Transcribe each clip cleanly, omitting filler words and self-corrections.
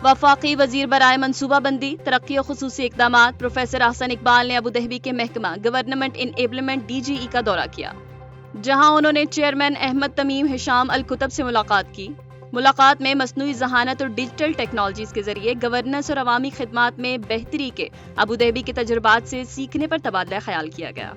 वफाकी वजीर बराए मनसूबा बंदी, तरक्की और खसूसी इकदामात प्रोफेसर अहसन इकबाल ने अबू धाबी के महकमा गवर्नमेंट इनेबलमेंट DGE का दौरा किया, जहां उन्होंने चेयरमैन अहमद तमीम हिशाम अल कुतब से मुलाकात की। मुलाकात में मसनूई जहानत और डिजिटल टेक्नोलॉजीज के जरिए गवर्नेंस और अवामी खिदमात में बेहतरी के अबू धाबी के तजुर्बात से सीखने पर तबादला ख्याल किया गया।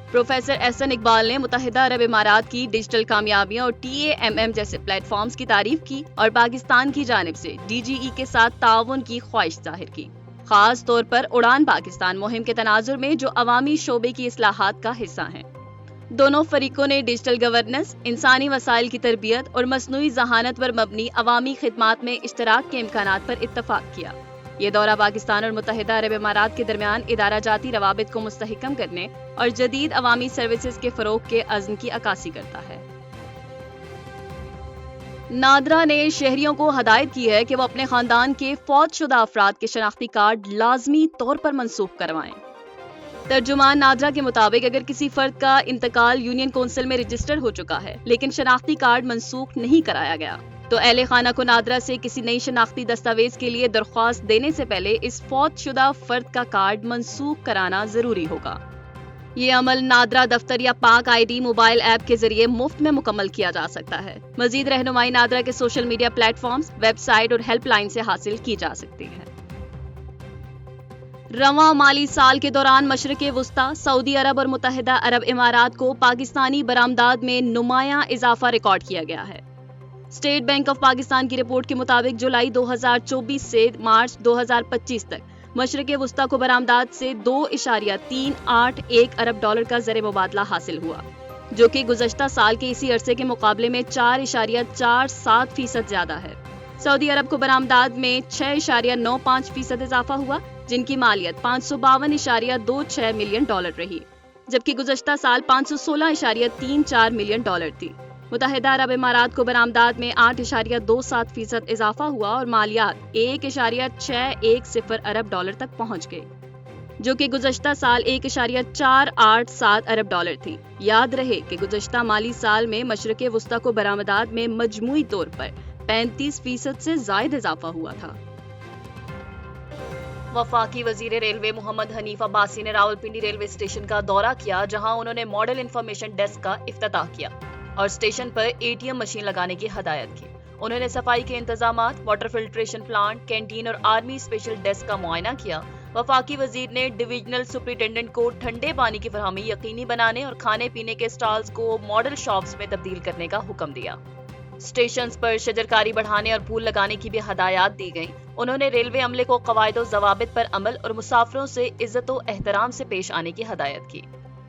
प्रोफेसर अहसन इकबाल ने मुत्तहिदा अरब इमारात की डिजिटल कामयाबियों और TAMM जैसे प्लेटफॉर्म्स की तारीफ की और पाकिस्तान की जानिब से DGE के साथ ताउन की ख्वाहिश जाहिर की, खास तौर पर उड़ान पाकिस्तान मुहिम के तनाजुर में जो अवामी शोबे की इस्लाहात का हिस्सा हैं। दोनों फरीकों ने डिजिटल गवर्नेंस, इंसानी वसाइल की तरबियत और मसनूई जहानत पर मबनी अवामी खिदमात में इश्तराक के इम्कानात पर इत्तफाक किया। ये दौरा पाकिस्तान और मुत्तहिदा अरब इमारात के दरमियान इदारा जाती रवाबित को मुस्तहकम करने और जदीद अवामी सर्विसेज के फरोग के अज़्म की अक्कासी करता है। नादरा ने शहरियों को हदायत की है कि वो अपने खानदान के फौतशुदा अफराद के शनाख्ती कार्ड लाजमी तौर पर मनसूख करवाएं। तर्जुमान नादरा के मुताबिक अगर किसी फर्द का इंतकाल यूनियन कौंसिल में रजिस्टर हो चुका है लेकिन शनाख्ती कार्ड मनसूख नहीं कराया गया तो अहले खाना को नादरा से किसी नई शनाख्ती दस्तावेज के लिए दरख्वास्त देने से पहले इस फौतशुदा फर्द का कार्ड मनसूख कराना जरूरी होगा। ये अमल नादरा दफ्तर या पाक ID मोबाइल ऐप के जरिए मुफ्त में मुकम्मल किया जा सकता है। मजीद रहनुमाई नादरा के सोशल मीडिया प्लेटफॉर्म्स, वेबसाइट और हेल्पलाइन से हासिल की जा सकती है। रवां माली साल के दौरान मशरिक़ वुस्ता, सऊदी अरब और मुत्तहिदा अरब इमारात को पाकिस्तानी बरामदात में नुमायां इजाफा रिकॉर्ड किया गया है। स्टेट बैंक ऑफ पाकिस्तान की रिपोर्ट के मुताबिक जुलाई 2024 से मार्च 2025 तक मशरिक़ वुस्ता को बरामदात से 2.381 अरब डॉलर का ज़र मुबादला हासिल हुआ, जो कि गुज़श्ता साल के इसी अरसे के मुकाबले में 4.47% ज्यादा है। सऊदी अरब को बरामदात में 6.95% इजाफा हुआ, जिनकी मालियत 552.26 मिलियन डॉलर रही, जबकि गुज़श्ता साल 516.34 मिलियन डॉलर थी। मुत्तहिदा अरब इमारात को बरामदात में 8.27% इजाफा हुआ और मालियात 1.610 अरब डॉलर तक पहुंच गई, जो कि गुज़श्ता साल 1.487 अरब डॉलर थी। याद रहे कि गुज़श्ता माली साल में मशरिक़ वुस्ता को बरामदात में मजमूई तौर पर 35% से ज़ायद इजाफा हुआ था। वफाकी वजीर रेलवे मोहम्मद हनीफ अब्बासी ने रावलपिंडी रेलवे स्टेशन का दौरा किया, जहां उन्होंने मॉडल इंफॉर्मेशन डेस्क का इफ्तिताह किया और स्टेशन पर ATM मशीन लगाने की हदायत की। उन्होंने सफाई के इंतजामात, वाटर फिल्ट्रेशन प्लांट, कैंटीन और आर्मी स्पेशल डेस्क का मुआयना किया। वफाकी वजीर ने डिविजनल सुपरिटेंडेंट को ठंडे पानी की फरहमी यकीनी बनाने और खाने पीने के स्टॉल्स को मॉडल शॉप्स में तब्दील करने का हुक्म दिया। स्टेशंस पर शजरकारी बढ़ाने और फूल लगाने की भी हदायत दी गई। उन्होंने रेलवे अमले को कवायद और ज़वाबित पर अमल और मुसाफिरों से इज्जत और एहतराम से पेश आने की हदायत की।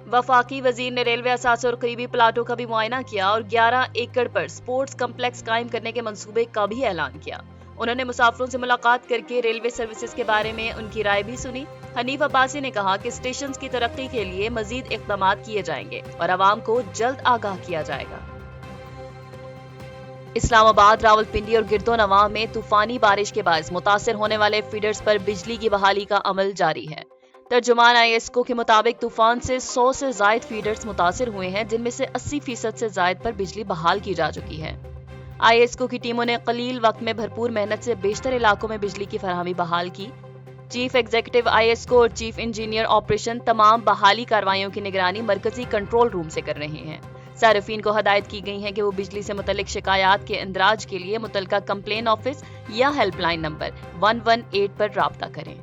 वफाकी वजीर ने रेलवे असासे और करीबी प्लाटों का भी मुआयना किया और 11 एकड़ पर स्पोर्ट्स कम्प्लेक्स कायम करने के मंसूबे का भी ऐलान किया। उन्होंने मुसाफिरों से मुलाकात करके रेलवे सर्विसेज के बारे में उनकी राय भी सुनी। हनीफ अब्बासी ने कहा कि स्टेशन की तरक्की के लिए मजीद इक़दाम किए जाएंगे और आवाम को जल्द आगाह किया जाएगा। इस्लामाबाद, रावलपिंडी और गिरदोनवा में तूफानी बारिश के बायस मुतासर होने वाले फीडर्स पर बिजली की बहाली का अमल जारी है। तर्जुमान ISCO के मुताबिक तूफान से 100 से जायद फीडर्स मुतासर हुए हैं, जिनमें से 80% से जायद पर बिजली बहाल की जा चुकी है। ISCO की टीमों ने कलील वक्त में भरपूर मेहनत से बेशतर इलाकों में बिजली की फरहमी बहाल की। चीफ एग्जीक्यूटिव ISCO और चीफ इंजीनियर ऑपरेशन तमाम बहाली कार्रवाइयों की निगरानी मरकजी कंट्रोल रूम से कर रहे हैं। सार्फिन को हदायत की गई है कि वो बिजली से मुतल्लिक शिकायत के इंदराज के लिए मुतल्लिका कंप्लेन ऑफिस या हेल्पलाइन नंबर 118 पर राब्ता करें।